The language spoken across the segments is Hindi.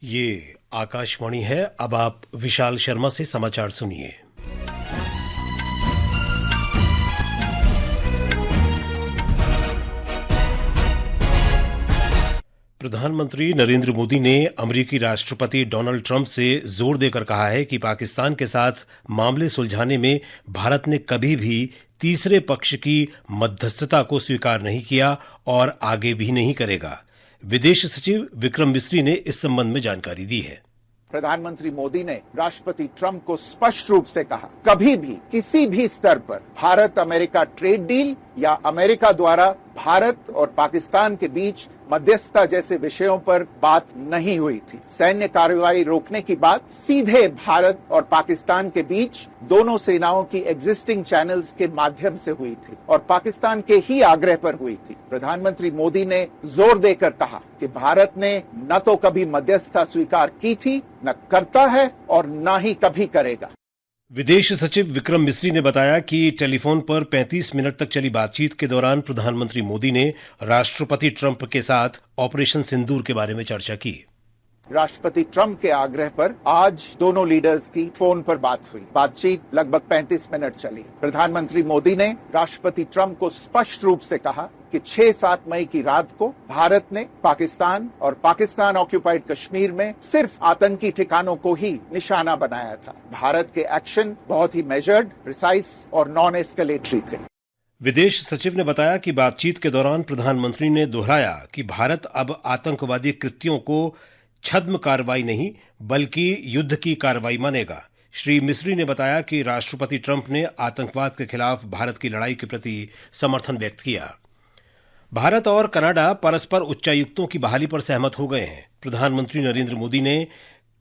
ये आकाशवाणी है। अब आप विशाल शर्मा से समाचार सुनिए। प्रधानमंत्री नरेंद्र मोदी ने अमेरिकी राष्ट्रपति डोनाल्ड ट्रंप से जोर देकर कहा है कि पाकिस्तान के साथ मामले सुलझाने में भारत ने कभी भी तीसरे पक्ष की मध्यस्थता को स्वीकार नहीं किया और आगे भी नहीं करेगा। विदेश सचिव विक्रम मिस्री ने इस संबंध में जानकारी दी है। प्रधानमंत्री मोदी ने राष्ट्रपति ट्रंप को स्पष्ट रूप से कहा, कभी भी किसी भी स्तर पर भारत अमेरिका ट्रेड डील या अमेरिका द्वारा भारत और पाकिस्तान के बीच मध्यस्थता जैसे विषयों पर बात नहीं हुई थी। सैन्य कार्रवाई रोकने की बात सीधे भारत और पाकिस्तान के बीच दोनों सेनाओं की एग्जिस्टिंग चैनल्स के माध्यम से हुई थी और पाकिस्तान के ही आग्रह पर हुई थी। प्रधानमंत्री मोदी ने जोर देकर कहा कि भारत ने न तो कभी मध्यस्थता स्वीकार की थी, न करता है और न ही कभी करेगा। विदेश सचिव विक्रम मिस्री ने बताया कि टेलीफोन पर 35 मिनट तक चली बातचीत के दौरान प्रधानमंत्री मोदी ने राष्ट्रपति ट्रंप के साथ ऑपरेशन सिंदूर के बारे में चर्चा की। राष्ट्रपति ट्रंप के आग्रह पर आज दोनों लीडर्स की फोन पर बात हुई। बातचीत लगभग 35 मिनट चली। प्रधानमंत्री मोदी ने राष्ट्रपति ट्रंप को स्पष्ट रूप से कहा कि 6-7 मई की रात को भारत ने पाकिस्तान और पाकिस्तान ऑक्यूपाइड कश्मीर में सिर्फ आतंकी ठिकानों को ही निशाना बनाया था। भारत के एक्शन बहुत ही मेजर्ड, प्रिसाइज और नॉन एस्केलेटरी थे। विदेश सचिव ने बताया कि बातचीत के दौरान प्रधानमंत्री ने दोहराया कि भारत अब आतंकवादी कृत्यों को छद्म कार्रवाई नहीं बल्कि युद्ध की कार्रवाई मानेगा। श्री मिस्री ने बताया कि राष्ट्रपति ट्रंप ने आतंकवाद के खिलाफ भारत की लड़ाई के प्रति समर्थन व्यक्त किया। भारत और कनाडा परस्पर उच्चायुक्तों की बहाली पर सहमत हो गए हैं। प्रधानमंत्री नरेंद्र मोदी ने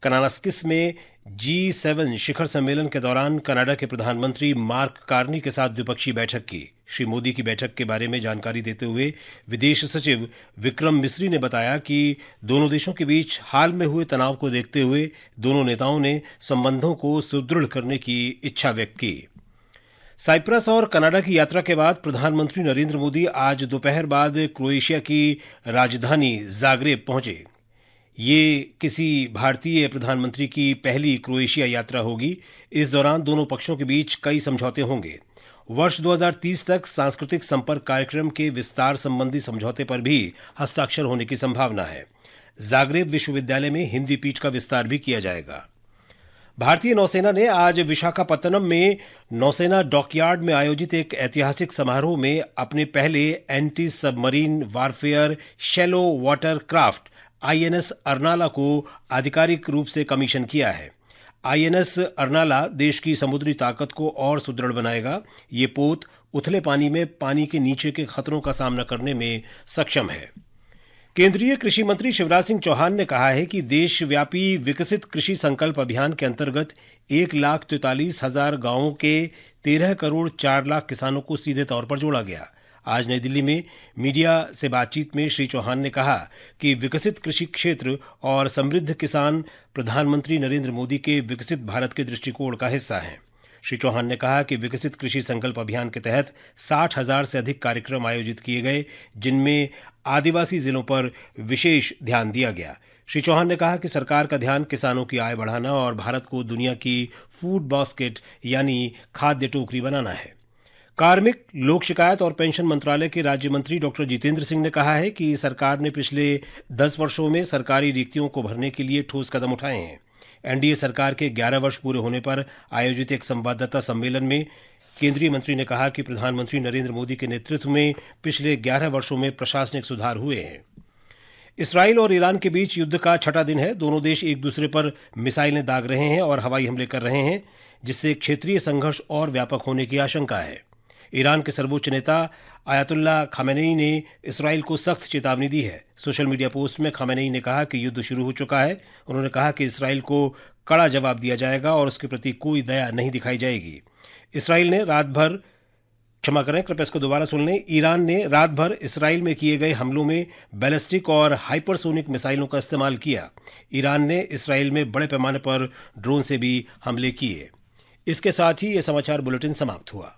कनास्किस में G7 शिखर सम्मेलन के दौरान कनाडा के प्रधानमंत्री मार्क कार्नी के साथ द्विपक्षीय बैठक की। श्री मोदी की बैठक के बारे में जानकारी देते हुए विदेश सचिव विक्रम मिस्री ने बताया कि दोनों देशों के बीच हाल में हुए तनाव को देखते हुए दोनों नेताओं ने संबंधों को सुदृढ़ करने की इच्छा व्यक्त की। साइप्रस और कनाडा की यात्रा के बाद प्रधानमंत्री नरेंद्र मोदी आज दोपहर बाद क्रोएशिया की राजधानी जाग्रेब पहुंचे। ये किसी भारतीय प्रधानमंत्री की पहली क्रोएशिया यात्रा होगी। इस दौरान दोनों पक्षों के बीच कई समझौते होंगे। वर्ष 2030 तक सांस्कृतिक संपर्क कार्यक्रम के विस्तार संबंधी समझौते पर भी हस्ताक्षर होने की संभावना है। जाग्रेब विश्वविद्यालय में हिंदी पीठ का विस्तार भी किया जाएगा। भारतीय नौसेना ने आज विशाखापत्तनम में नौसेना डॉकयार्ड में आयोजित एक ऐतिहासिक समारोह में अपने पहले anti submarine warfare shallow water craft INS Arnala को आधिकारिक रूप से कमीशन किया है। INS अर्नाला देश की समुद्री ताकत को और सुदृढ़ बनाएगा। ये पोत उथले पानी में पानी के नीचे के खतरों का सामना करने में सक्षम है। केंद्रीय कृषि मंत्री शिवराज सिंह चौहान ने कहा है कि देशव्यापी विकसित कृषि संकल्प अभियान के अंतर्गत 1,43,000 गांवों के 13 करोड़ 4 लाख किसानों को सीधे तौर पर जोड़ा गया। आज नई दिल्ली में मीडिया से बातचीत में श्री चौहान ने कहा कि विकसित कृषि क्षेत्र और समृद्ध किसान प्रधानमंत्री नरेंद्र मोदी के विकसित भारत के दृष्टिकोण का हिस्सा हैं। श्री चौहान ने कहा कि विकसित कृषि संकल्प अभियान के तहत 60,000 से अधिक कार्यक्रम आयोजित किए गए, जिनमें आदिवासी जिलों पर विशेष ध्यान दिया गया। श्री चौहान ने कहा कि सरकार का ध्यान किसानों की आय बढ़ाना और भारत को दुनिया की फूड बास्केट यानी खाद्य टोकरी बनाना है। कार्मिक, लोक शिकायत और पेंशन मंत्रालय के राज्य मंत्री डॉक्टर जितेंद्र सिंह ने कहा है कि सरकार ने पिछले 10 वर्षों में सरकारी रिक्तियों को भरने के लिए ठोस कदम उठाए हैं। एनडीए सरकार के 11 वर्ष पूरे होने पर आयोजित एक संवाददाता सम्मेलन में केंद्रीय मंत्री ने कहा कि प्रधानमंत्री नरेंद्र मोदी के नेतृत्व में पिछले 11 वर्षों में प्रशासनिक सुधार हुए हैं। इसराइल और ईरान के बीच युद्ध का 6वां दिन है। दोनों देश एक दूसरे पर मिसाइलें दाग रहे हैं और हवाई हमले कर रहे हैं, जिससे क्षेत्रीय संघर्ष और व्यापक होने की आशंका है। ईरान के सर्वोच्च नेता आयतुल्लाह खामेनेई ने इसराइल को सख्त चेतावनी दी है। सोशल मीडिया पोस्ट में खामेनेई ने कहा कि युद्ध शुरू हो चुका है। उन्होंने कहा कि इसराइल को कड़ा जवाब दिया जाएगा और उसके प्रति कोई दया नहीं दिखाई जाएगी। ईरान ने रात भर इसराइल में किए गए हमलों में बैलिस्टिक और हाइपरसोनिक मिसाइलों का इस्तेमाल किया। ईरान ने इसराइल में बड़े पैमाने पर ड्रोन से भी हमले किए। इसके साथ ही ये समाचार बुलेटिन समाप्त हुआ।